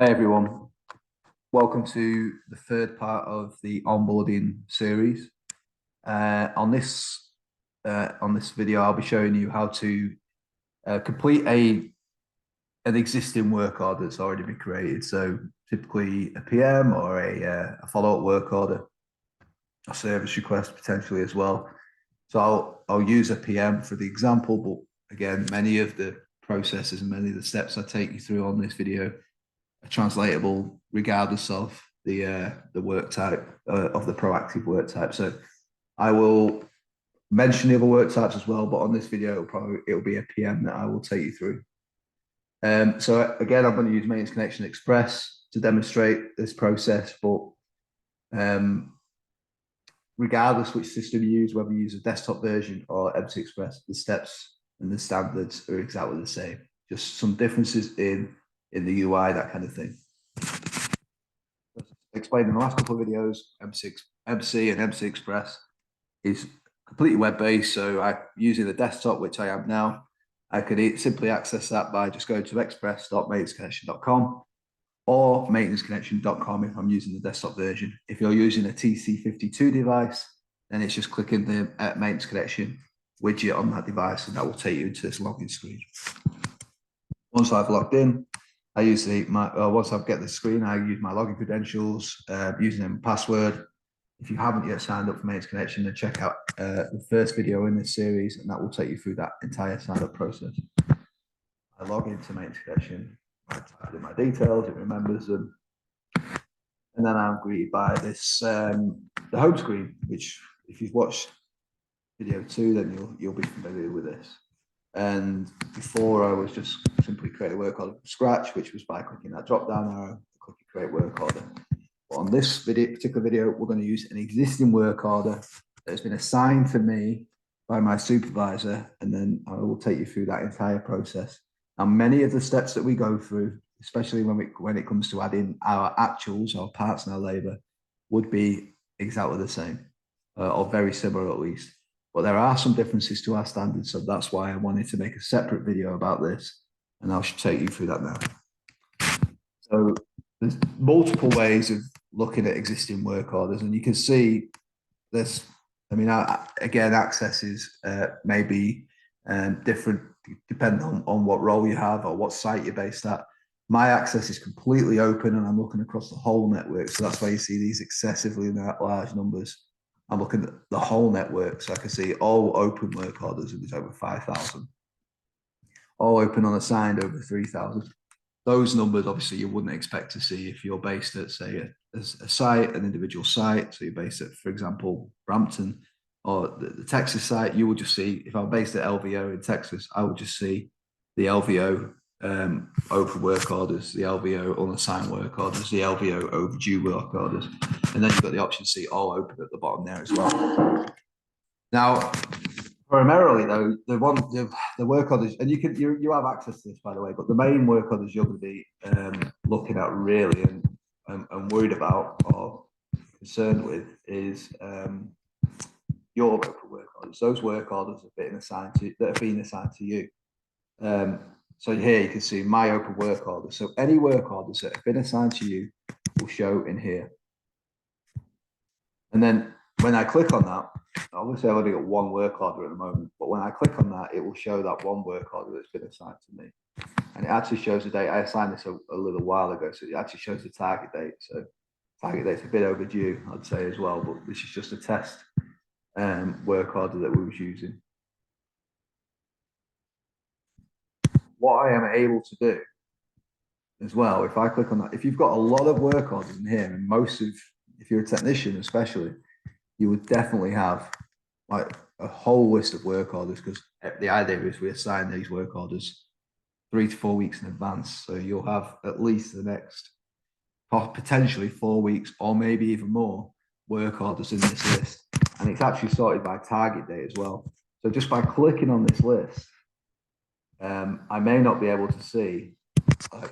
Hey everyone, welcome to the third part of the onboarding series. On this video, I'll be showing you how to complete an existing work order that's already been created. So typically a PM or a follow-up work order, a service request potentially as well. So I'll use a PM for the example, but again, many of the processes and many of the steps I take you through on this video translatable regardless of the work type of the proactive work type. So I will mention the other work types as well, but on this video it'll be a PM that I will take you through. So again, I'm going to use Maintenance Connection Express to demonstrate this process, but regardless which system you use, whether you use a desktop version or MC Express, the steps and the standards are exactly the same. Just some differences in the UI, that kind of thing. Explained in the last couple of videos, MC and MC Express is completely web-based. So I'm using the desktop, which I am now. I could simply access that by just going to express.maintenanceconnection.com or maintenanceconnection.com if I'm using the desktop version. If you're using a TC52 device, then it's just clicking the Maintenance Connection widget on that device, and that will take you into this login screen. Once I've logged in, I use once I get the screen, I use my login credentials, username and password. If you haven't yet signed up for Maintenance Connection, then check out the first video in this series, and that will take you through that entire sign up process. I log into Maintenance Connection, I type in my details, it remembers them, and then I'm greeted by this the home screen, which if you've watched video 2, then you'll be familiar with this. And before, I was just simply create a work order from scratch, which was by clicking that drop down arrow, clicking create work order. But on this particular video, we're going to use an existing work order that has been assigned to me by my supervisor, and then I will take you through that entire process. Now, many of the steps that we go through, especially when it comes to adding our actuals, our parts and our labor, would be exactly the same, or very similar at least. But there are some differences to our standards, so that's why I wanted to make a separate video about this, and I'll take you through that now. So there's multiple ways of looking at existing work orders, and you can see this. I mean, again, accesses may be different depending on what role you have or what site you're based at. My access is completely open, and I'm looking across the whole network, so that's why you see these excessively large numbers. I'm looking at the whole network, so I can see all open work orders, and there's over 5,000. All open unassigned, over 3,000. Those numbers, obviously, you wouldn't expect to see if you're based at, say, a site, an individual site. So you're based at, for example, Brampton or the Texas site. You will just see, if I'm based at LVO in Texas, I would just see the LVO open work orders, the LVO unassigned work orders, the LVO overdue work orders, and then you've got the option to see all open at the bottom there as well. Now, primarily though, the work orders, and you have access to this, by the way, but the main work orders you're going to be looking at really and worried about or concerned with is your open work orders. Those work orders have been assigned to you. So here you can see my open work order. So any work orders that have been assigned to you will show in here. And then when I click on that, obviously I've only got one work order at the moment, but when I click on that, it will show that one work order that's been assigned to me. And it actually shows the date. I assigned this a little while ago, so it actually shows the target date. So target date's a bit overdue, I'd say as well, but this is just a test work order that we was using. What I am able to do as well, if I click on that, if you've got a lot of work orders in here, and if you're a technician especially, you would definitely have like a whole list of work orders, because the idea is we assign these work orders 3 to 4 weeks in advance. So you'll have at least the next potentially 4 weeks or maybe even more work orders in this list. And it's actually sorted by target date as well. So just by clicking on this list, I may not be able to see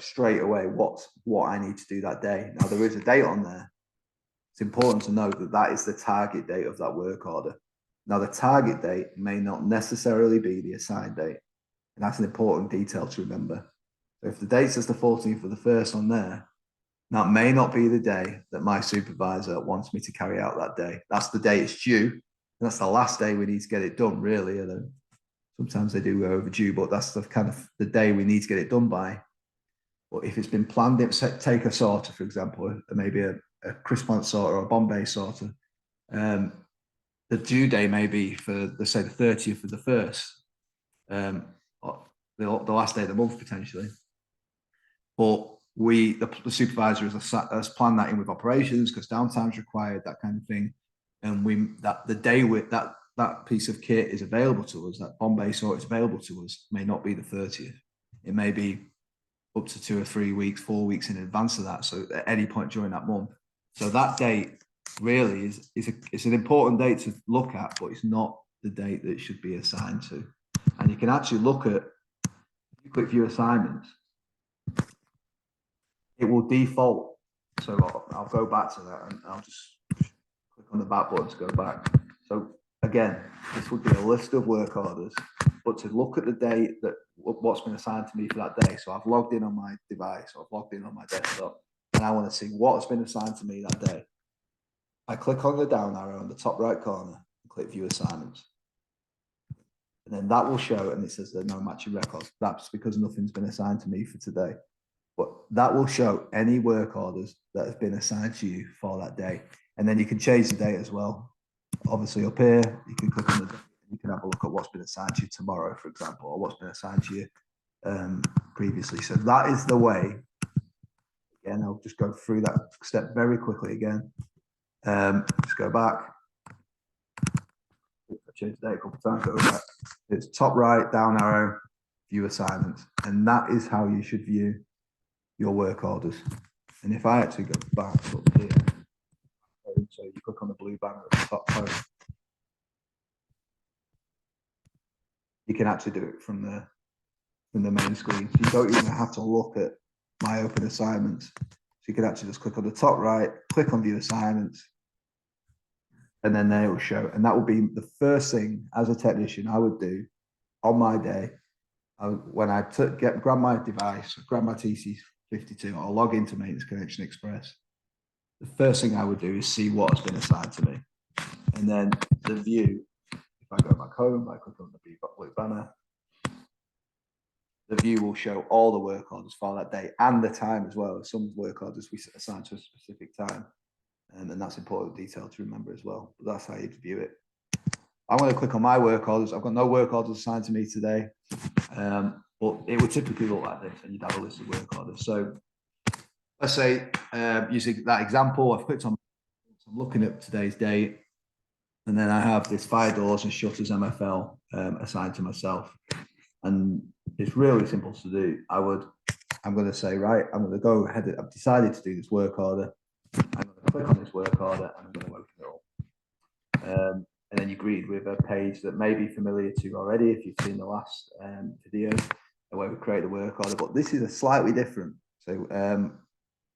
straight away what I need to do that day. Now there is a date on there. It's important to know that that is the target date of that work order. Now the target date may not necessarily be the assigned date, and that's an important detail to remember. So if the date says the 14th of the 1st on there, That may not be the day that my supervisor wants me to carry out that day. That's the day it's due. That's the last day we need to get it done, really. And then sometimes they do go overdue, but that's the kind of the day we need to get it done by. But if it's been planned, take a sorter, for example, maybe a crisp plant sorter or a Bombay sorter. The due day may be for, let's say, the 30th of the 1st, or the last day of the month, potentially. But the supervisor has planned that in with operations because downtime's required, that kind of thing. And the day with that piece of kit is available to us, that Bombay sort is available to us, may not be the 30th. It may be up to 2 or 3 weeks, 4 weeks in advance of that. So at any point during that month. So that date really it's an important date to look at, but it's not the date that it should be assigned to. And you can actually look at, if you click view assignments, it will default. So I'll go back to that and I'll just click on the back button to go back. So again, this would be a list of work orders, but to look at the date that what's been assigned to me for that day. So I've logged in on my device, or I've logged in on my desktop, and I want to see what's been assigned to me that day. I click on the down arrow in the top right corner and click view assignments. And then that will show, and it says there are no matching records. That's because nothing's been assigned to me for today. But that will show any work orders that have been assigned to you for that day. And then you can change the date as well. Obviously up here, you can click on the date. You can have a look at what's been assigned to you tomorrow, for example, or what's been assigned to you previously. So that is the way. Again, I'll just go through that step very quickly again. Just go back. I've changed the date a couple of times. Go back. It's top right, down arrow, view assignments. And that is how you should view your work orders. And if I actually go back up here, so you click on the blue banner at the top corner, you can actually do it from the main screen. So you don't even have to look at my open assignments. So you can actually just click on the top right, click on view assignments, and then they will show. And that will be the first thing as a technician I would do on my day. When I grab my device, grab my TC52, or log into Maintenance Connection Express, the first thing I would do is see what has been assigned to me. And then the view, if I go back home, I click on the blue banner, the view will show all the work orders for that day and the time as well. Some work orders we assign to a specific time. And that's important detail to remember as well. But that's how you view it. I'm going to click on my work orders. I've got no work orders assigned to me today. But it would typically look like this, and you'd have a list of work orders. So let's say, using that example, I've clicked on, I'm looking at today's date, and then I have this fire doors and shutters MFL assigned to myself. And it's really simple to do. I'm going to say, right, I'm going to go ahead. I've decided to do this work order. I'm going to click on this work order and I'm going to open it up. And then you greet with a page that may be familiar to you already if you've seen the last video where we create a work order. But this is a slightly different. So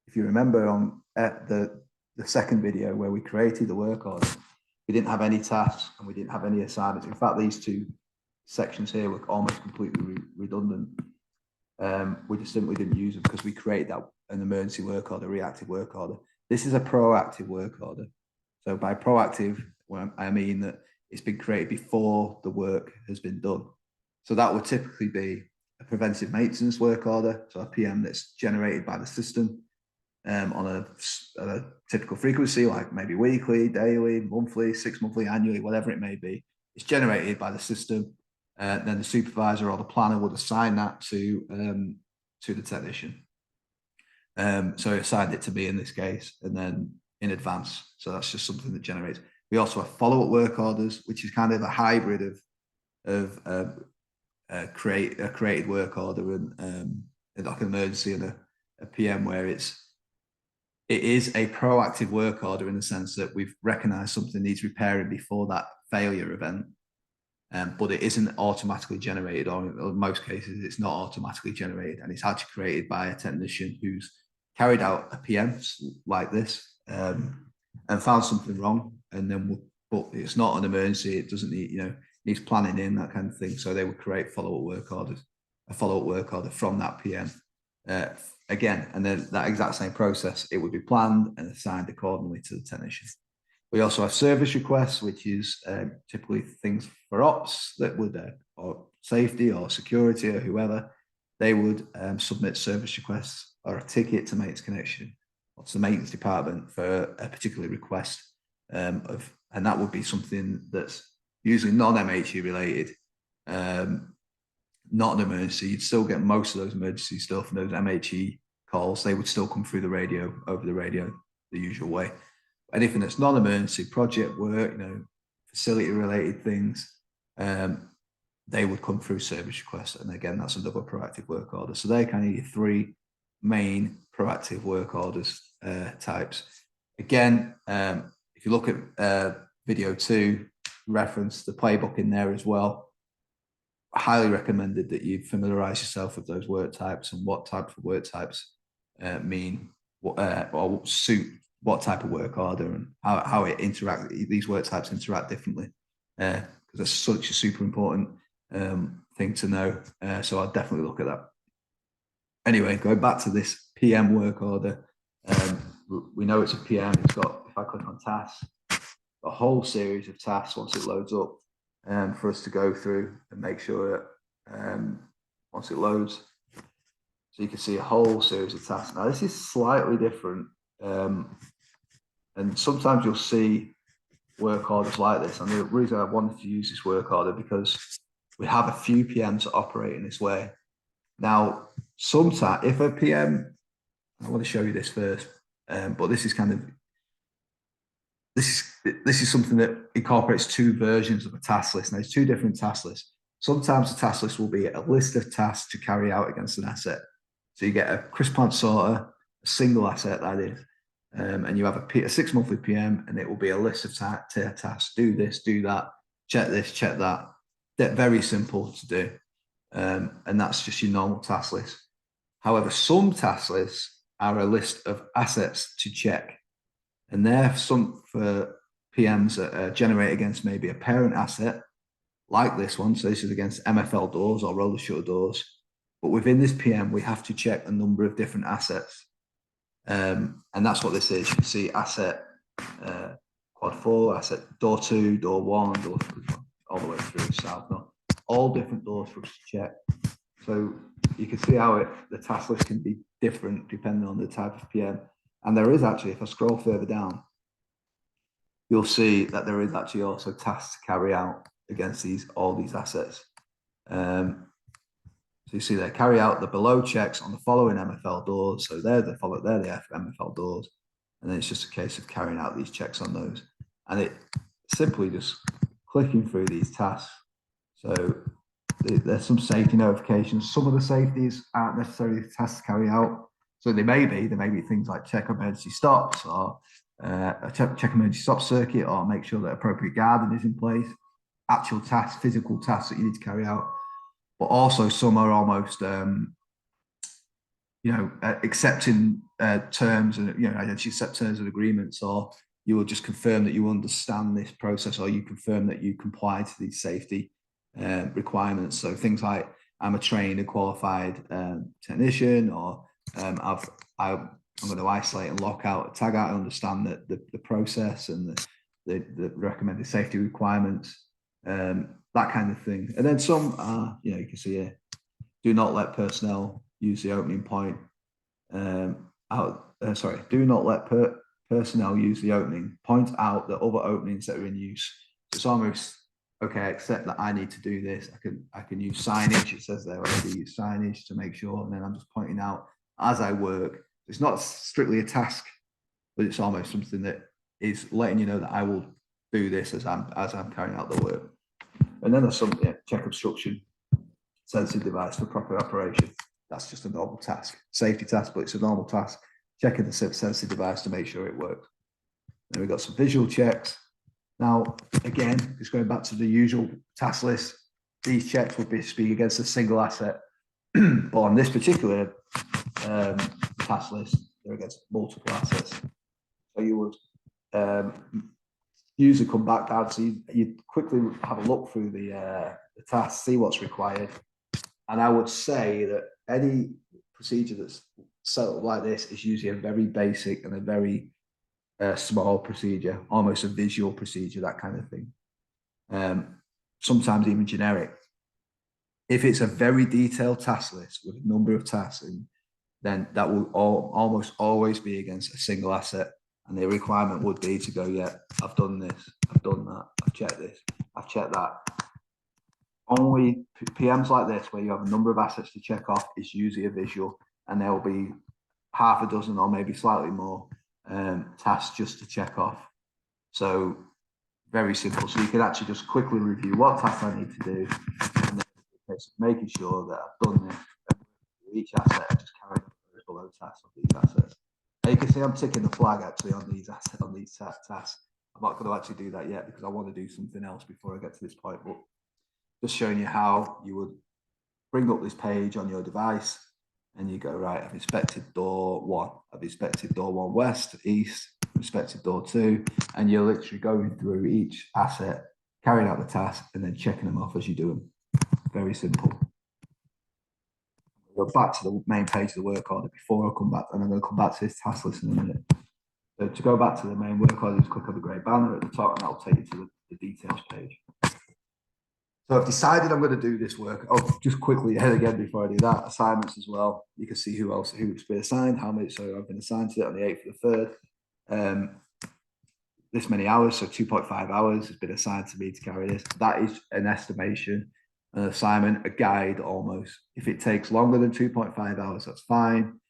if you remember on the second video where we created the work order, we didn't have any tasks and we didn't have any assignments. In fact, these two sections here were almost completely redundant. We just simply didn't use them because we created that an emergency work order, reactive work order. This is a proactive work order. So by proactive, I mean that it's been created before the work has been done. So that would typically be a preventive maintenance work order, so a PM that's generated by the system on a typical frequency, like maybe weekly, daily, monthly, 6 monthly, annually, whatever it may be. It's generated by the system. Then the supervisor or the planner would assign that to the technician. So he assigned it to me in this case, and then in advance. So that's just something that generates. We also have follow-up work orders, which is kind of a hybrid of a created work order and like an emergency and a PM, where it is a proactive work order in the sense that we've recognized something needs repairing before that failure event. But it isn't automatically generated, or in most cases, it's not automatically generated, and it's actually created by a technician who's carried out a PM like this and found something wrong, and then but it's not an emergency. It doesn't need, needs planning in, that kind of thing. So they would create follow-up work orders, a follow-up work order from that PM again, and then that exact same process, it would be planned and assigned accordingly to the technician. We also have service requests, which is typically things for ops that would, or safety or security or whoever, they would submit service requests or a ticket to maintenance connection or to the maintenance department for a particular request and that would be something that's usually non-MHE related, not an emergency. You'd still get most of those emergency stuff and those MHE calls, they would still come through the radio, over the radio, the usual way. Anything that's non-emergency, project work, facility related things, they would come through service requests. And again, that's another proactive work order. So they're kind of your three main proactive work orders types. Again, if you look at video 2, reference the playbook in there as well. Highly recommended that you familiarize yourself with those work types and what type of work types mean, or suit what type of work order and how it interact. These work types interact differently, because that's such a super important thing to know. So I'll definitely look at that. Anyway, going back to this PM work order, we know it's a PM. It's got, if I click on tasks, a whole series of tasks once it loads up for us to go through and make sure that once it loads, so you can see a whole series of tasks. Now this is slightly different, and sometimes you'll see work orders like this. And the reason I wanted to use this work order because we have a few PMs that operate in this way. Now, sometimes if a PM, I want to show you this first, but this is kind of, this is something that incorporates two versions of a task list. Now, there's two different task lists. Sometimes the task list will be a list of tasks to carry out against an asset. So you get a crisp plant sorter, a single asset that is, and you have a 6 monthly PM, and it will be a list of tasks. Do this, do that, check this, check that. They're very simple to do, and that's just your normal task list. However, some task lists are a list of assets to check, and they're some for PMs that generate against maybe a parent asset, like this one. So this is against MFL doors or roller shutter doors. But within this PM, we have to check a number of different assets. And that's what this is. You can see asset quad 4, asset door 2, door 1, door 3, all the way through south. All different doors for us to check. So you can see how the task list can be different depending on the type of PM. And there is actually, if I scroll further down, you'll see that there is actually also tasks to carry out against all these assets. So you see they carry out the below checks on the following MFL doors. So they're the MFL doors. And then it's just a case of carrying out these checks on those. And it simply just clicking through these tasks. So there's some safety notifications. Some of the safeties aren't necessarily tasks to carry out. So they may be things like check emergency stops or check emergency stop circuit, or make sure that appropriate guarding is in place. Actual tasks, physical tasks that you need to carry out. But also some are almost, accepting terms and, actually accept terms and agreements, or you will just confirm that you understand this process, or you confirm that you comply to these safety requirements. So things like, I'm a trained and qualified technician, or I'm going to isolate and lock out, tag out. I understand that the process and the recommended safety requirements, that kind of thing. And then some are, you can see here, do not let personnel use the opening point do not let personnel use the opening. Point out the other openings that are in use. So it's almost, okay, I accept that I need to do this. I can use signage. It says there already, use signage to make sure. And then I'm just pointing out as I work. It's not strictly a task, but it's almost something that is letting you know that I will do this as I'm carrying out the work. And then there's some check obstruction, sensitive device for proper operation. That's just a normal task, safety task, but it's a normal task. Checking the sensitive device to make sure it works. Then we've got some visual checks. Now, again, just going back to the usual task list, these checks would be speak against a single asset. But on this particular task list, they're against multiple assets. So you would usually come back down, so you quickly have a look through the tasks, see what's required. And I would say that any procedure that's set up like this is usually a very basic and a very small procedure, almost a visual procedure, that kind of thing. Sometimes even generic. If it's a very detailed task list with a number of tasks, then that will almost always be against a single asset. And the requirement would be to go, yeah, I've done this, I've done that, I've checked this, I've checked that. Only PMs like this, where you have a number of assets to check off, is usually a visual, and there will be half a dozen or maybe slightly more tasks just to check off. So very simple. So you can actually just quickly review what tasks I need to do, and then making sure that I've done this. Each asset, I just carry those below tasks of these assets. And you can see I'm ticking the flag actually on these assets, on these tasks. I'm not going to actually do that yet because I want to do something else before I get to this point. But just showing you how you would bring up this page on your device, and you go, right, I've inspected door 1, I've inspected door 1 west, east, inspected door 2, and you're literally going through each asset, carrying out the task, and then checking them off as you do them. Very simple. Go back to the main page of the work order before I come back, and I'm going to come back to this task list in a minute. So to go back to the main work order, just click on the grey banner at the top, and that'll take you to the details page. So I've decided I'm going to do this work. Oh, just quickly ahead again before I do that, assignments as well. You can see who's been assigned, how many. So I've been assigned to it on the 8th of the 3rd. This many hours, so 2.5 hours has been assigned to me to carry this. That is an estimation, an assignment, a guide almost. If it takes longer than 2.5 hours, that's fine.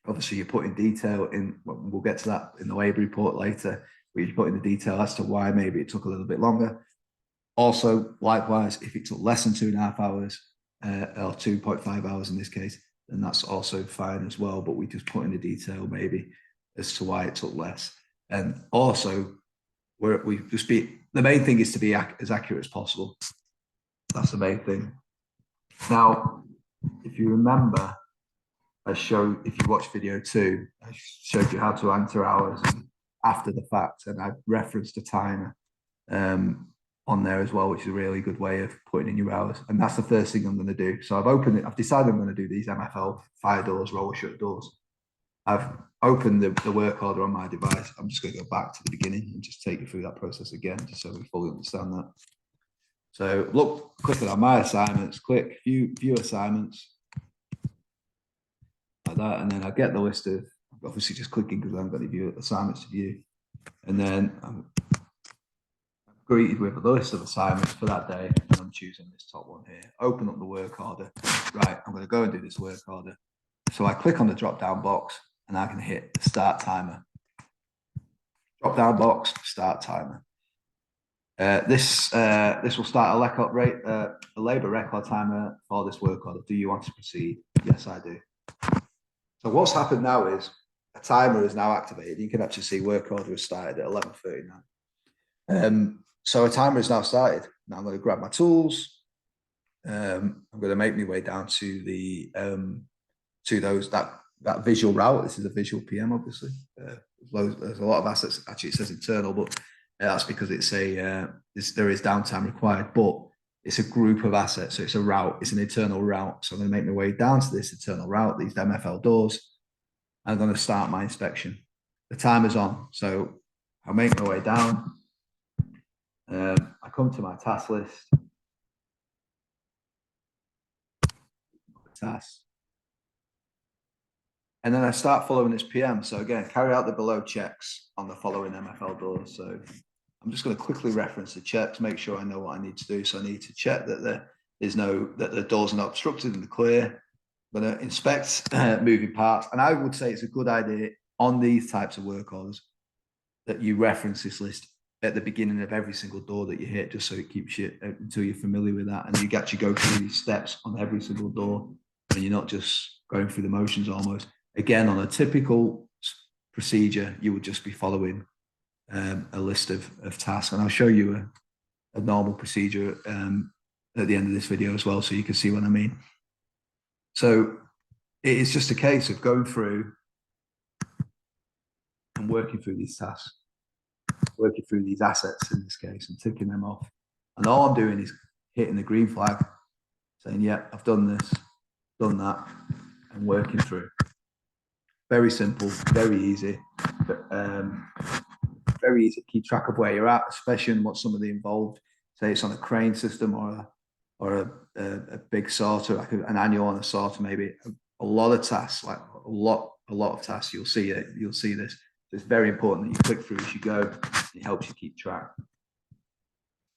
Obviously, you put in detail in, we'll get to that in the labour report later, where you put in the detail as to why maybe it took a little bit longer. Also, likewise, if it took less than 2.5 hours, or 2.5 hours in this case, then that's also fine as well. But we just put in the detail maybe as to why it took less. And also, we just be, the main thing is to be as accurate as possible. That's the main thing. Now, if you remember, if you watch video 2, I showed you how to enter hours after the fact, and I referenced a timer on there as well, which is a really good way of putting in your hours. And that's the first thing I'm going to do. So I've opened it. I've decided I'm going to do these MFL fire doors, roller shut doors. I've opened the work order on my device. I'm just going to go back to the beginning and just take you through that process again, just so we fully understand that. So look, clicking on my assignments, click view assignments, like that, and then I get the list of, obviously just clicking because I haven't got any view assignments to view, and then I'm greeted with a list of assignments for that day, and I'm choosing this top one here. Open up the work order. Right, I'm going to go and do this work order. So I click on the drop down box, and I can hit the start timer. Drop down box, start timer. This will start a labour record timer for this work order. Do you want to proceed? Yes, I do. So what's happened now is a timer is now activated. You can actually see work order has started at 11:39. So a timer is now started. Now I'm going to grab my tools. I'm going to make my way down to the that visual route. This is a visual PM, obviously. There's a lot of assets. Actually, it says internal, but that's because it's there is downtime required, but it's a group of assets. So it's a route. It's an internal route. So I'm going to make my way down to this internal route, these MFL doors. I'm going to start my inspection. The timer's on. So I'll make my way down. I come to my task list. Task. And then I start following this PM. So again, carry out the below checks on the following MFL doors. So I'm just going to quickly reference the checks, make sure I know what I need to do. So I need to check that that the doors are not obstructed and clear. I'm going to inspect moving parts. And I would say it's a good idea on these types of work orders that you reference this list at the beginning of every single door that you hit, just so it keeps you until you're familiar with that. And you actually go through these steps on every single door, and you're not just going through the motions almost. Again, on a typical procedure, you would just be following a list of tasks. And I'll show you a normal procedure at the end of this video as well, so you can see what I mean. So it's just a case of going through and working through these tasks, working through these assets in this case, and ticking them off. And all I'm doing is hitting the green flag, saying, yeah, I've done this. done that, and working through. Very simple, very easy, but very easy to keep track of where you're at, especially in what some of the involved. Say it's on a crane system or a big sorter, like an annual on a sorter, maybe a lot of tasks, like a lot of tasks. You'll see it. You'll see this. It's very important that you click through as you go. It helps you keep track.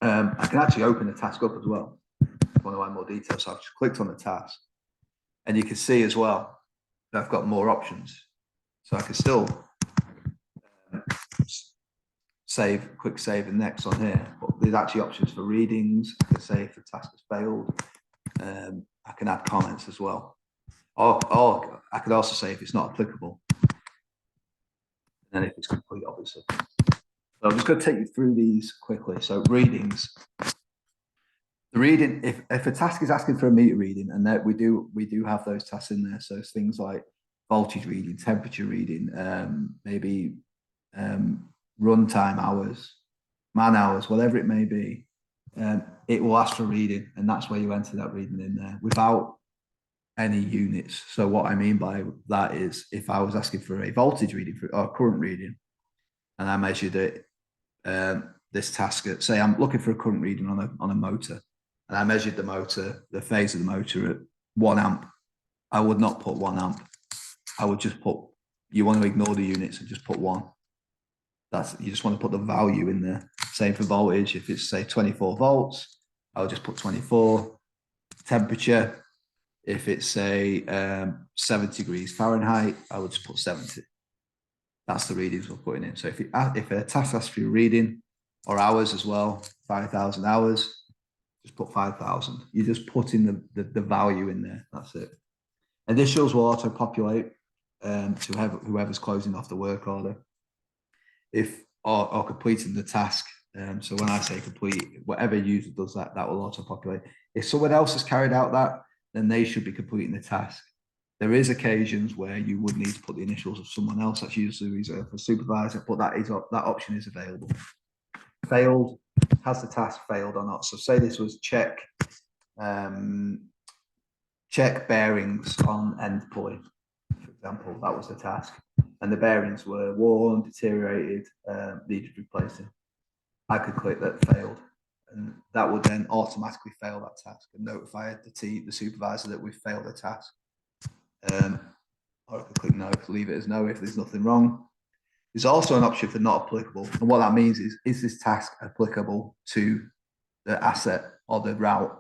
I can actually open the task up as well. If you want to add more details, so I've just clicked on the task, and you can see as well that I've got more options. So I can still quick save and next on here, but there's actually options for readings. I can say if the task has failed. I can add comments as well. Or I could also say if it's not applicable. And then if it's complete, obviously. So I'm just going to take you through these quickly. So readings. The reading, if a task is asking for a meter reading, and that we do have those tasks in there. So it's things like voltage reading, temperature reading, maybe runtime hours, man hours, whatever it may be. It will ask for reading, and that's where you enter that reading in there without any units. So what I mean by that is, if I was asking for a voltage reading or current reading, and I measured it, this task, say I'm looking for a current reading on a motor, and I measured the motor, the phase of the motor at 1 amp, I would not put 1 amp. I would just put, you want to ignore the units and just put 1. You just want to put the value in there. Same for voltage. If it's say 24 volts, I would just put 24. Temperature, if it's say 70 degrees Fahrenheit, I would just put 70. That's the readings we're putting in. So if a task asks for your reading or hours as well, 5,000 hours, just put 5,000. You're just putting the value in there. That's it. Initials will auto populate to whoever's closing off the work order. Or completing the task. So when I say complete, whatever user does that will auto populate. If someone else has carried out that, then they should be completing the task. There is occasions where you would need to put the initials of someone else. That's usually reserved for supervisor, but that option is available. Failed, has the task failed or not? So say this was check bearings on end pulley, for example. That was the task, and the bearings were worn, deteriorated, needed replacing. I could click that failed, and that would then automatically fail that task and notify the supervisor that we've failed a task. Or I could click no, leave it as no if there's nothing wrong. There's also an option for not applicable, and what that means is this task applicable to the asset or the route?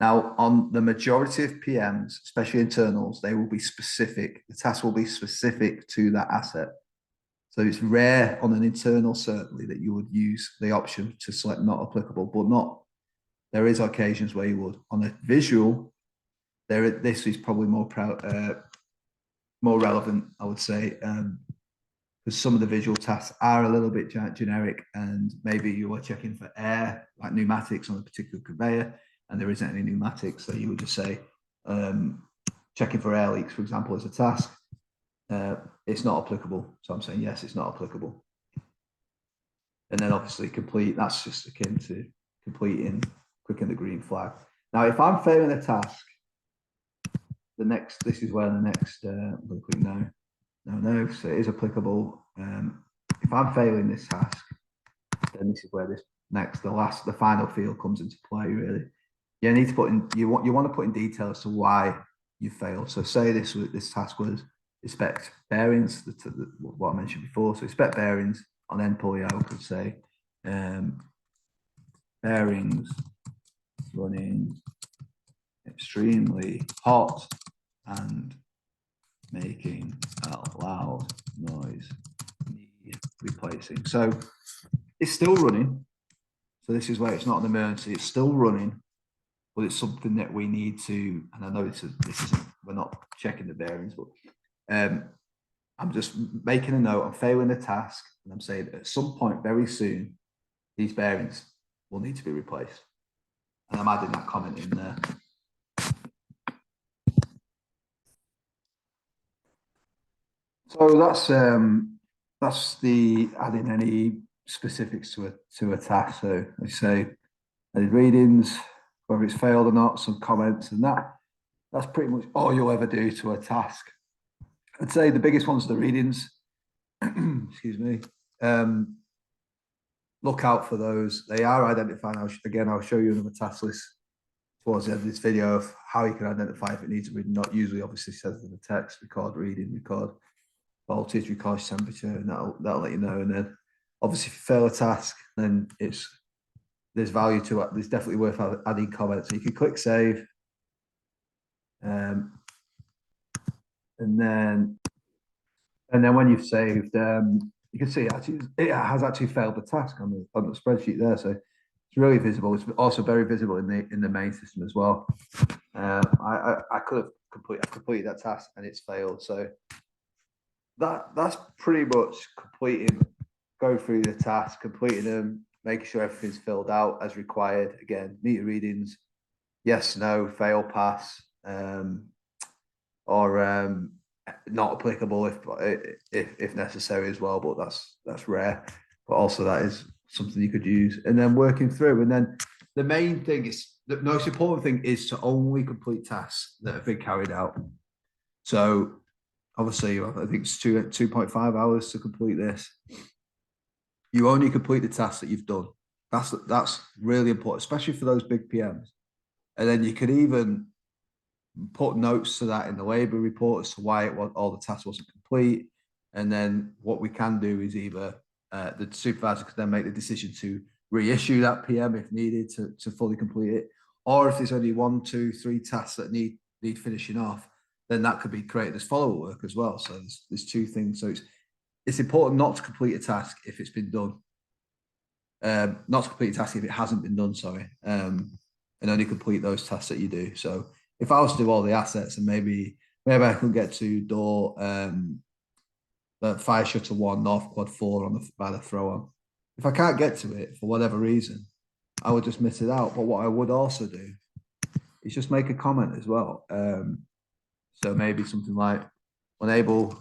Now, on the majority of PMs, especially internals, they will be specific. The task will be specific to that asset. So it's rare on an internal, certainly, that you would use the option to select not applicable, but there is occasions where you would. On a visual, this is probably more relevant, I would say, because some of the visual tasks are a little bit generic, and maybe you are checking for air, like pneumatics on a particular conveyor, and there isn't any pneumatics, so you would just say checking for air leaks, for example, as a task. It's not applicable. So I'm saying yes, it's not applicable. And then obviously complete, that's just akin to completing, clicking the green flag. Now, if I'm failing a task, this is where the next, I'm going to click no, so it is applicable. If I'm failing this task, then this is where the final field comes into play, really. You need to put in, you want to put in detail as to why you failed. So say this task was inspect bearings, what I mentioned before. So inspect bearings on end pulley, I could say bearings running extremely hot and making a loud noise, need replacing. So it's still running. So this is where it's not an emergency. It's still running, but it's something that we need to, and I know this isn't, we're not checking the bearings, but I'm just making a note, I'm failing the task, and I'm saying at some point very soon, these bearings will need to be replaced. And I'm adding that comment in there. So that's the adding any specifics to a task. So I say added readings, whether it's failed or not, some comments and that. That's pretty much all you'll ever do to a task. I'd say the biggest ones are the readings. Excuse me. Look out for those. They are identified. Again, I'll show you another task list towards the end of this video of how you can identify if it needs to be. Not usually, obviously, says in the text: record reading, record voltage, record temperature, and that'll let you know. And then, obviously, if you fail a task, then there's value to it. There's definitely worth adding comments. So you can click save, and then when you've saved, you can see it has actually failed the task on the spreadsheet there. So it's really visible. It's also very visible in the main system as well. I could have completed that task and it's failed. So that's pretty much completing, going through the task, completing them, making sure everything's filled out as required. Again, meter readings, yes, no, fail, pass, or not applicable if necessary as well. But that's rare. But also that is something you could use. And then working through, and then the main thing is, the most important thing is to only complete tasks that have been carried out. So obviously, I think it's 2.5 hours to complete this. You only complete the tasks that you've done. That's really important, especially for those big PMs. And then you could even put notes to that in the labour report as to why all the tasks wasn't complete. And then what we can do is either the supervisor could then make the decision to reissue that PM if needed to fully complete it, or if there's only 1, 2, 3 tasks that need finishing off, then that could be created as follow-up work as well. So there's 2 things. So it's important not to complete a task if it's been done. Not to complete a task if it hasn't been done, sorry. And only complete those tasks that you do. So if I was to do all the assets and maybe I can get to door the fire shutter 1, north quad 4 by the throw on. If I can't get to it for whatever reason, I would just miss it out. But what I would also do is just make a comment as well. So maybe something like unable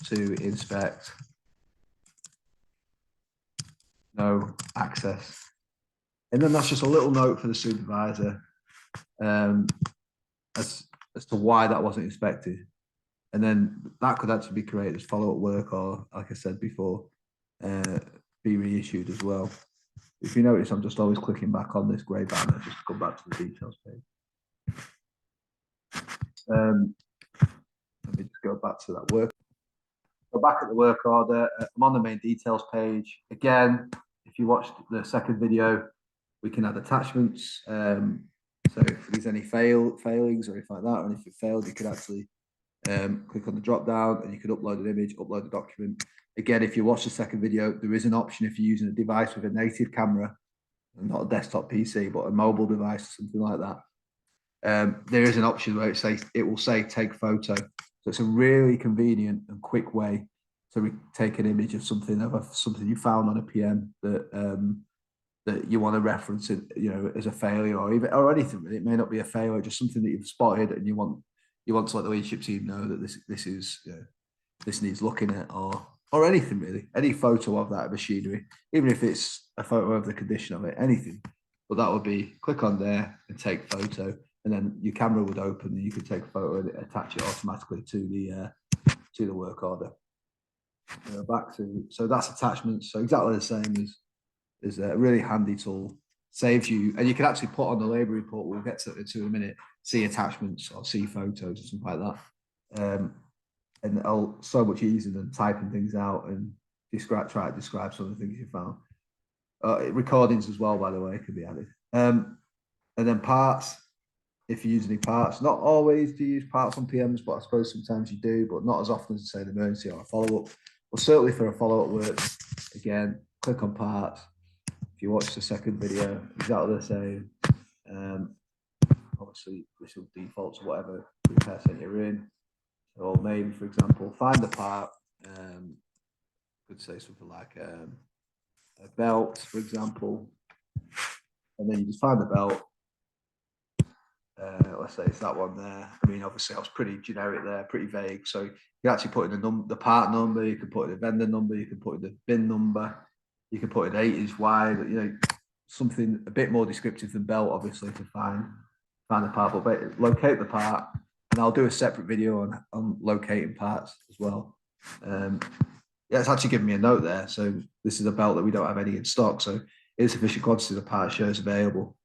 to inspect, no access. And then that's just a little note for the supervisor as to why that wasn't inspected. And then that could actually be created as follow-up work, or like I said before, be reissued as well. If you notice, I'm just always clicking back on this grey banner just to come back to the details page. Let me just go back to that work. Go back at the work order. I'm on the main details page. Again, if you watched the second video, we can add attachments. So if there's any failings or anything like that, or if it failed, you could actually click on the drop down and you could upload an image, upload a document. Again, if you watch the second video, there is an option if you're using a device with a native camera, not a desktop PC, but a mobile device or something like that. There is an option where it will say take photo. So it's a really convenient and quick way to take an image of something you found on a PM that you want to reference it, as a failure or anything. It may not be a failure, just something that you've spotted and you want to let the leadership team know that this needs looking at, or anything really, any photo of that machinery, even if it's a photo of the condition of it, anything. But that would be click on there and take photo, and then your camera would open and you could take a photo and attach it automatically to the work order. So that's attachments. So exactly the same is a really handy tool. Saves you, and you can actually put on the labour report, we'll get to it in a minute, see attachments or see photos or something like that. And so much easier than typing things out and try to describe some of the things you found. Recordings as well, by the way, could be added. And then parts, if you use any parts, not always do you use parts on PMs, but I suppose sometimes you do, but not as often as say an emergency or a follow-up. But certainly for a follow-up work, again, click on parts. If you watch the second video, exactly the same. Obviously, this will default to whatever repair centre you're in. So maybe, for example, find the part. Could say something like a belt, for example, and then you just find the belt. Let's say it's that one there. I mean, obviously, I was pretty generic there, pretty vague. So you actually put in the part number, you can put in the vendor number, you can put in the bin number, you can put in 8 inch wide. Something a bit more descriptive than belt, obviously, to find the part. But locate the part, And I'll do a separate video on locating parts as well. Yeah, it's actually giving me a note there. So this is a belt that we don't have any in stock. So insufficient quantity of parts shows available.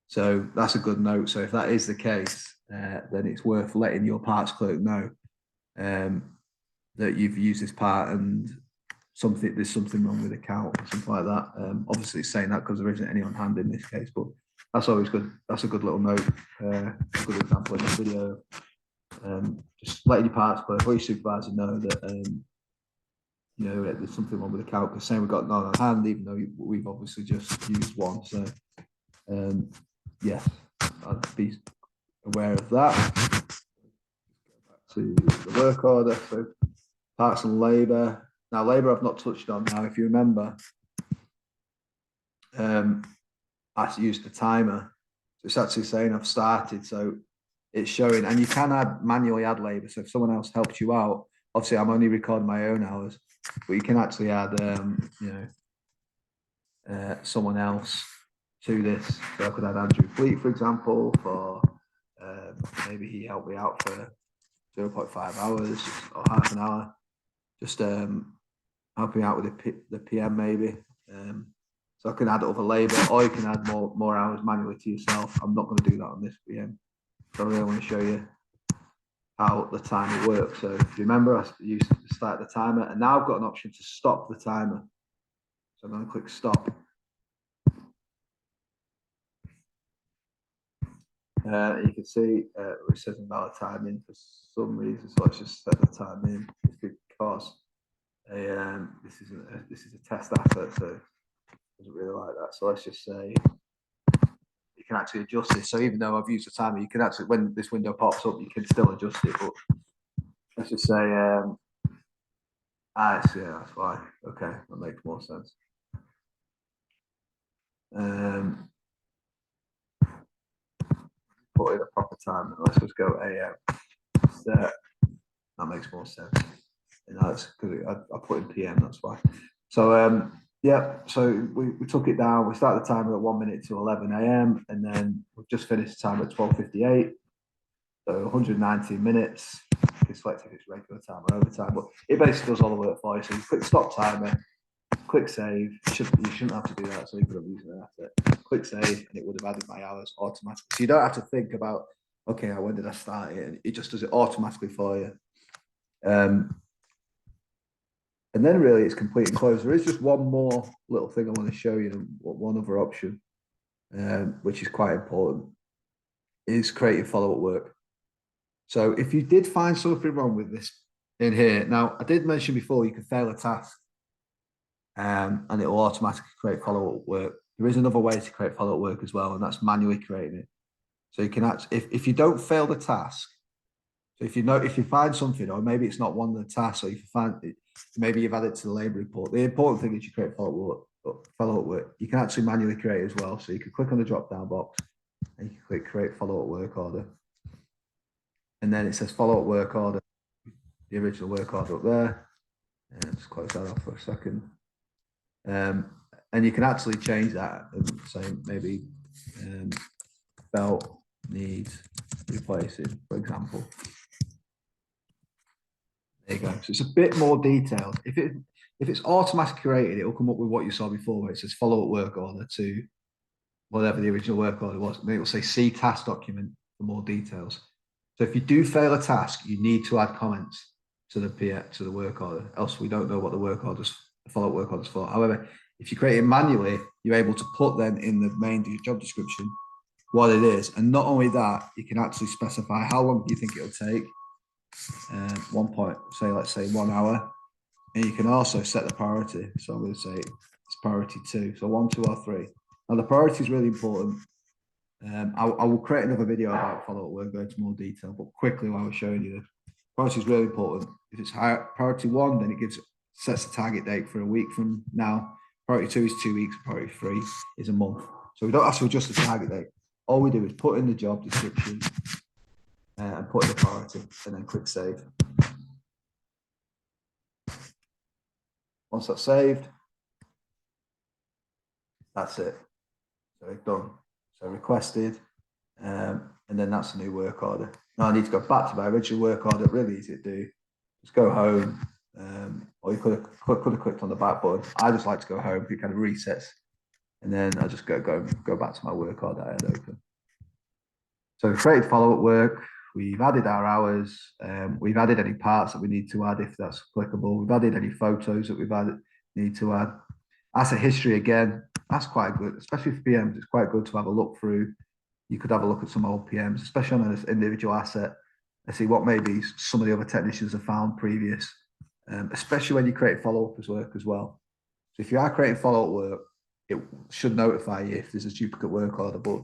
So that's a good note. So if that is the case, then it's worth letting your parts clerk know that you've used this part and there's something wrong with the count or something like that. Obviously, it's saying that because there isn't any on hand in this case, but that's always good. That's a good little note. A good example in the video. Just letting your parts clerk or your supervisor know that you know there's something wrong with the count. Because saying we've got none on hand, even though we've obviously just used one. So yes, I'd be aware of that. Go back to the work order. So parts and labour. Now, labour I've not touched on. Now, if you remember, I used the timer. So it's actually saying I've started. So it's showing, and you can manually add labour. So if someone else helps you out, obviously I'm only recording my own hours, but you can actually add, someone else to this. So I could add Andrew Fleet, for example, for maybe he helped me out for 0.5 hours or half an hour. Just helping out with the PM maybe. So I can add other labour, or you can add more hours manually to yourself. I'm not going to do that on this PM. So I really want to show you how the timer works. So if you remember, I used to start the timer, and now I've got an option to stop the timer. So I'm going to click stop. You can see it says invalid timing for some reason. So let's just set the time in because this is a test asset, so it doesn't really like that. So let's just say you can actually adjust this. So even though I've used the timer, you can actually, when this window pops up, you can still adjust it. But let's just say, yeah, that's why. Okay, that makes more sense. Put in a proper time. Let's just go AM. That makes more sense. And that's because I put in PM. That's why. So yeah. So we took it down. We started the timer at 1 minute to 11 AM, and then we've just finished the time at 12:58. So 119 minutes. You can select if it's regular time or overtime, but it basically does all the work for you. So you click stop timer, click save. You shouldn't have to do that, so you could have used that. Click save, and it would have added my hours automatically. So you don't have to think about, okay, when did I start it? It just does it automatically for you. And then really it's complete and closed. There is just one more little thing I want to show you, one other option, which is quite important, is creating follow-up work. So if you did find something wrong with this in here, now I did mention before you can fail a task and it will automatically create follow-up work. There is another way to create follow-up work as well, and that's manually creating it. So you can actually, if you don't fail the task, so if you find something, or maybe it's not one of the tasks, or if you find it, maybe you've added to the labour report. The important thing is you create follow-up work. You can actually manually create as well. So you can click on the drop-down box and you can click create follow-up work order. And then it says follow-up work order, the original work order up there. And just close that off for a second. And you can actually change that and say maybe belt needs replacing, for example. There you go. So it's a bit more detailed. If it's automatically created, it will come up with what you saw before, where it says follow-up work order to whatever the original work order was. And then it will say see task document for more details. So if you do fail a task, you need to add comments to the work order, else we don't know what the follow-up work order is for. However, if you create it manually, you're able to put then in the main job description what it is. And not only that, you can actually specify how long you think it'll take. Let's say 1 hour. And you can also set the priority. So I'm going to say it's priority 2. So 1, 2, or 3. Now the priority is really important. I will create another video about follow-up work, go into more detail, but quickly while we're showing you this, priority is really important. If it's priority 1, then it sets the target date for a week from now. Priority 2 is 2 weeks. Priority 3 is a month. So we don't have to adjust the target date. All we do is put in the job description and put in the priority, and then click save. Once that's saved, that's it. So it's done. So requested, and and then that's a new work order. Now I need to go back to my original work order. Really easy to do. Just go home, or you could have clicked on the back button. I just like to go home. It kind of resets, and then I just go back to my work order I had open. So we've created follow-up work. We've added our hours. We've added any parts that we need to add if that's applicable. We've added any photos that we've added need to add. Asset history again. That's quite good, especially for PMs. It's quite good to have a look through. You could have a look at some old PMs, especially on an individual asset, and see what maybe some of the other technicians have found previous, especially when you create follow-up work as well. So if you are creating follow-up work, it should notify you if there's a duplicate work order, but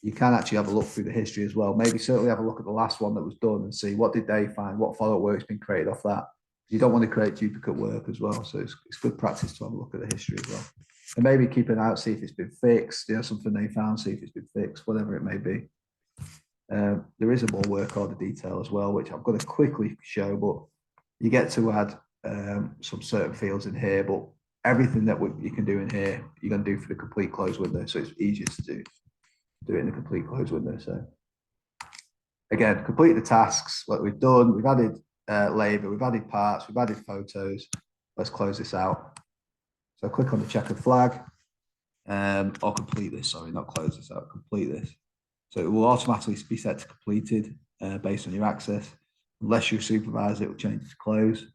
you can actually have a look through the history as well. Maybe certainly have a look at the last one that was done and see what did they find, what follow-up work's been created off that. You don't want to create duplicate work as well. So it's good practice to have a look at the history as well. And maybe keep an eye out, see if it's been fixed, something they found, see if it's been fixed, whatever it may be. There is a more work order detail as well, which I'm going to quickly show, but you get to add some certain fields in here, but everything that you can do in here, you're going to do for the complete close window. So it's easier to do it in the complete close window. So again, complete the tasks like we've done. We've added labor, we've added parts, we've added photos. Let's close this out. So click on the checkered flag, or complete this, sorry, not close this out, complete this. So it will automatically be set to completed based on your access. Unless you supervise, it will change to close.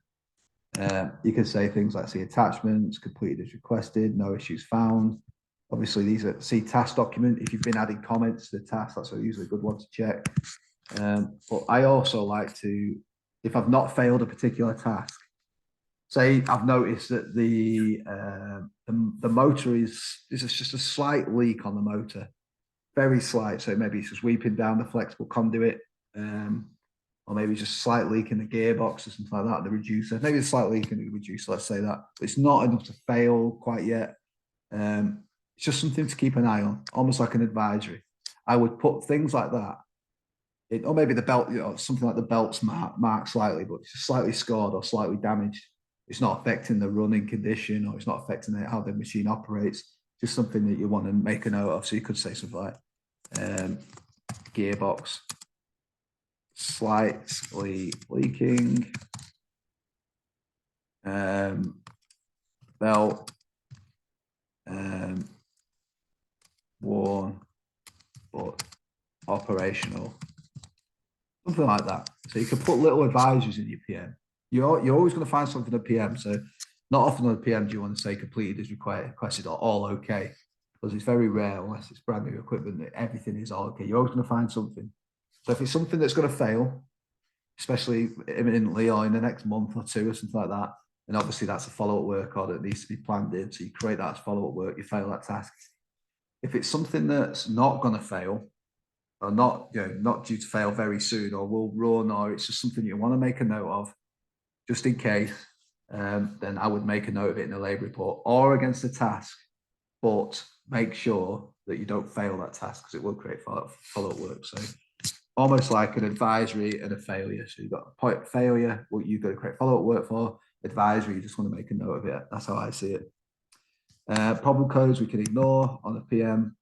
You can say things like see attachments, completed as requested, no issues found. Obviously, these are see task document. If you've been adding comments to the task, that's usually a good one to check. But I also like to, if I've not failed a particular task, say I've noticed that the motor is just a slight leak on the motor, very slight. So maybe it's just weeping down the flexible conduit, or maybe just a slight leak in the gearbox or something like that, the reducer. Maybe a slight leak in the reducer, let's say that. But it's not enough to fail quite yet. It's just something to keep an eye on, almost like an advisory. I would put things like that, or maybe the belt, something like the belt's marked slightly, but it's just slightly scored or slightly damaged. It's not affecting the running condition, or it's not affecting how the machine operates. Just something that you want to make a note of. So you could say something like gearbox slightly leaking, belt worn but operational, something like that. So you can put little advisories in your PM. You're always going to find something at PM. So not often on the PM do you want to say completed as requested or all okay, because it's very rare, unless it's brand new equipment, that everything is all okay. You're always going to find something. So if it's something that's going to fail, especially imminently or in the next month or two or something like that, and obviously that's a follow-up work order that needs to be planned in. So you create that as follow-up work, you fail that task. If it's something that's not going to fail, or not due to fail very soon, or will run, or it's just something you want to make a note of, just in case, then I would make a note of it in the labour report or against the task, but make sure that you don't fail that task, because it will create follow-up work. So almost like an advisory and a failure. So you've got a point failure, what you've got to create follow-up work for. Advisory, you just want to make a note of it. That's how I see it. Problem codes we can ignore on a PM.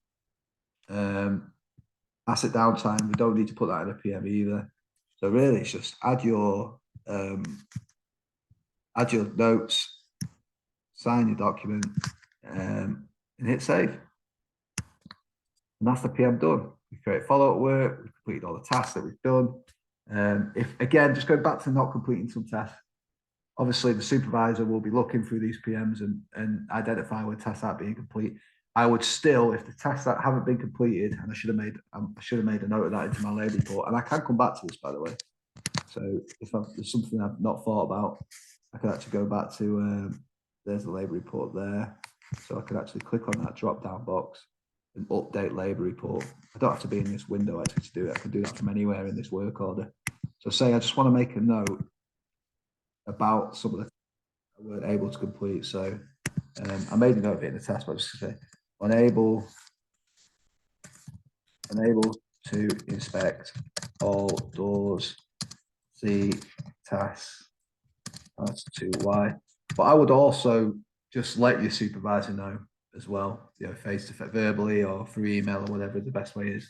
Asset downtime, we don't need to put that in a PM either. So really, it's just add your notes, sign your document, and hit save. And that's the PM done. We create follow-up work, we've completed all the tasks that we've done. If again, just going back to not completing some tasks, obviously the supervisor will be looking through these PMs and identifying when tasks aren't being complete. I would still, if the tasks that haven't been completed, and I should have made a note of that into my labour report, and I can come back to this, by the way. So if there's something I've not thought about, I can actually go back to, there's the labour report there. So I could actually click on that drop-down box and update labour report. I don't have to be in this window actually to do it. I can do that from anywhere in this work order. So say I just want to make a note about some of the I weren't able to complete. So I made a note of it in the test, but just to say unable to inspect all doors, see tasks as to why. But I would also just let your supervisor know as well, face to face, verbally or through email or whatever the best way is.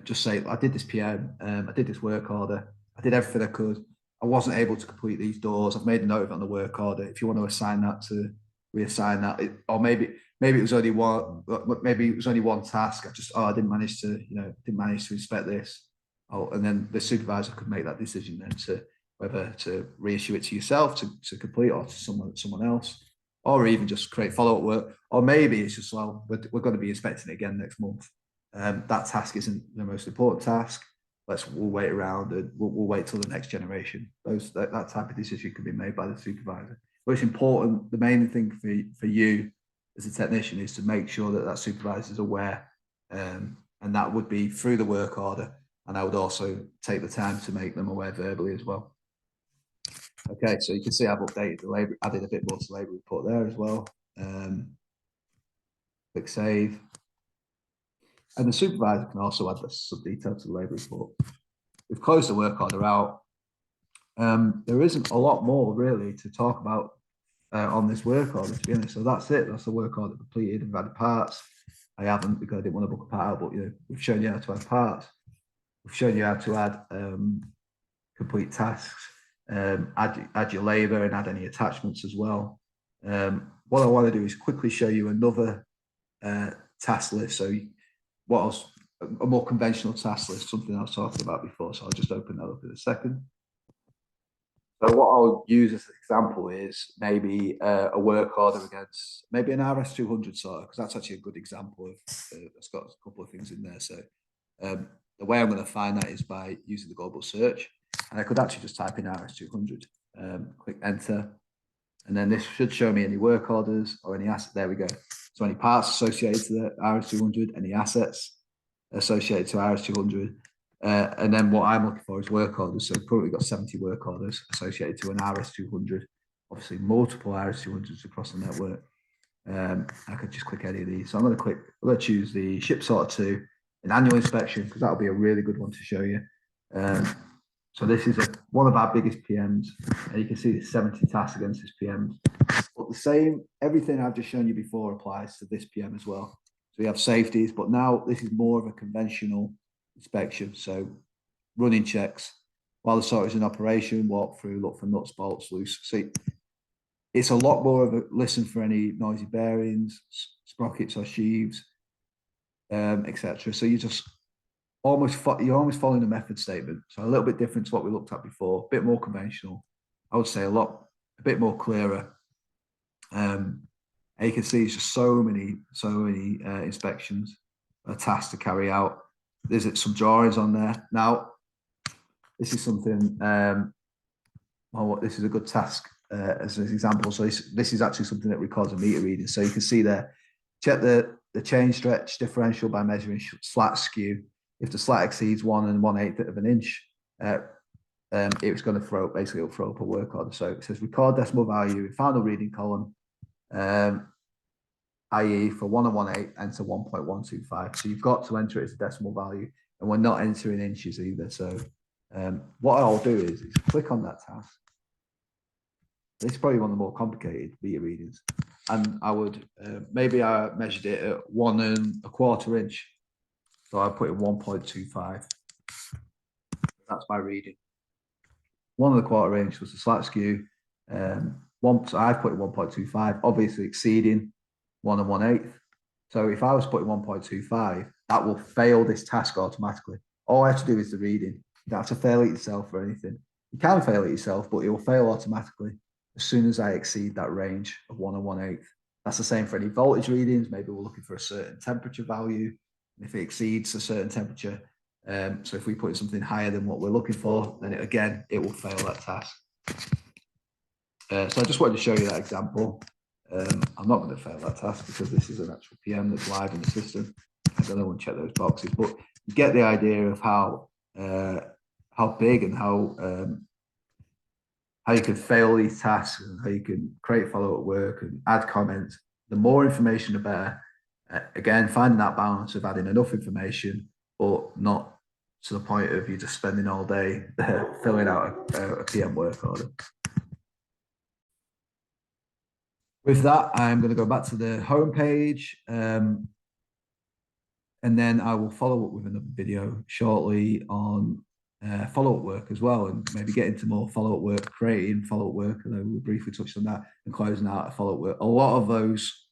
Just say, I did this PM, I did this work order, I did everything I could. I wasn't able to complete these doors. I've made a note of it on the work order. If you want to assign that to reassign that, or maybe it was only one, maybe it was only one task. I didn't manage to, didn't manage to inspect this. Oh, and then the supervisor could make that decision then to whether to reissue it to yourself to complete or to someone else, or even just create follow-up work. Or maybe it's just, well, we're going to be inspecting it again next month. That task isn't the most important task. We'll wait around and we'll wait till the next generation. That type of decision can be made by the supervisor. But it's important. The main thing for you as a technician is to make sure that supervisor is aware, and that would be through the work order. And I would also take the time to make them aware verbally as well. Okay, so you can see I've updated the labor, added a bit more to the labor report there as well. Click save. And the supervisor can also add some detail to the labor report. We've closed the work order out. There isn't a lot more really to talk about on this work order, to be honest. So that's it. That's the work order completed. We've added parts. I haven't, because I didn't want to book a part out, but we've shown you how to add parts. We've shown you how to add complete tasks, add your labor and add any attachments as well. What I want to do is quickly show you another task list. So what else? A more conventional task list, something I was talking about before. So I'll just open that up in a second. So what I'll use as an example is maybe a work order against maybe an RS200 sorter, because that's actually a good example of it's got a couple of things in there. So the way I'm going to find that is by using the global search, and I could actually just type in RS200, click enter, and then this should show me any work orders or any asset. There we go. So any parts associated to the RS200, any assets associated to RS200. And then what I'm looking for is work orders. So currently got 70 work orders associated to an RS200. Obviously multiple RS200s across the network. I could just click any of these. So I'm going to choose the ship sorter 2 an annual inspection, because that'll be a really good one to show you. So this is one of our biggest PMs, and you can see there's 70 tasks against this PM. But the same, everything I've just shown you before applies to this PM as well. So we have safeties, but now this is more of a conventional inspection. So running checks while the sorter is in operation, walk through, look for nuts, bolts, loose. See, it's a lot more of a listen for any noisy bearings, sprockets or sheaves, etc. So you're almost following the method statement. So a little bit different to what we looked at before, a bit more conventional. I would say a bit more clearer. And you can see it's just so many inspections, tasks to carry out. There's some drawings on there. Now, this is something. This is a good task as an example. So this is actually something that records a meter reading. So you can see there, check the chain stretch differential by measuring slat skew. If the slat exceeds 1 1/8 of an inch, it's going to throw up a work order. So it says record decimal value in final reading column, i.e. for 1 1/8, enter 1.125. So you've got to enter it as a decimal value, and we're not entering inches either. So what I'll do is click on that task. This is probably one of the more complicated meter readings, and I would maybe I measured it at 1 1/4 inch. So I put in 1.25. That's my reading. 1 1/4 inch was the slat skew. So I've put in 1.25, obviously exceeding 1 1/8. So if I was putting 1.25, that will fail this task automatically. All I have to do is the reading. You don't have to fail it yourself or anything. You can fail it yourself, but it will fail automatically as soon as I exceed that range of 1 1/8. That's the same for any voltage readings. Maybe we're looking for a certain temperature value. If it exceeds a certain temperature, so if we put in something higher than what we're looking for, then it will fail that task. So I just wanted to show you that example. I'm not going to fail that task because this is an actual PM that's live in the system. I don't know, check those boxes, but you get the idea of how big and how you can fail these tasks and how you can create follow-up work and add comments. The more information, the better. Again, finding that balance of adding enough information, but not to the point of you just spending all day filling out a PM work order. With that, I'm going to go back to the home page. And then I will follow up with another video shortly on follow-up work as well, and maybe get into more follow-up work, creating follow-up work. And we briefly touched on that, and closing out a follow-up work. A lot of those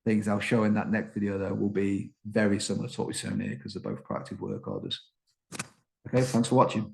things I'll show in that next video though will be very similar to what we're showing here, because they're both proactive work orders. Okay, thanks for watching.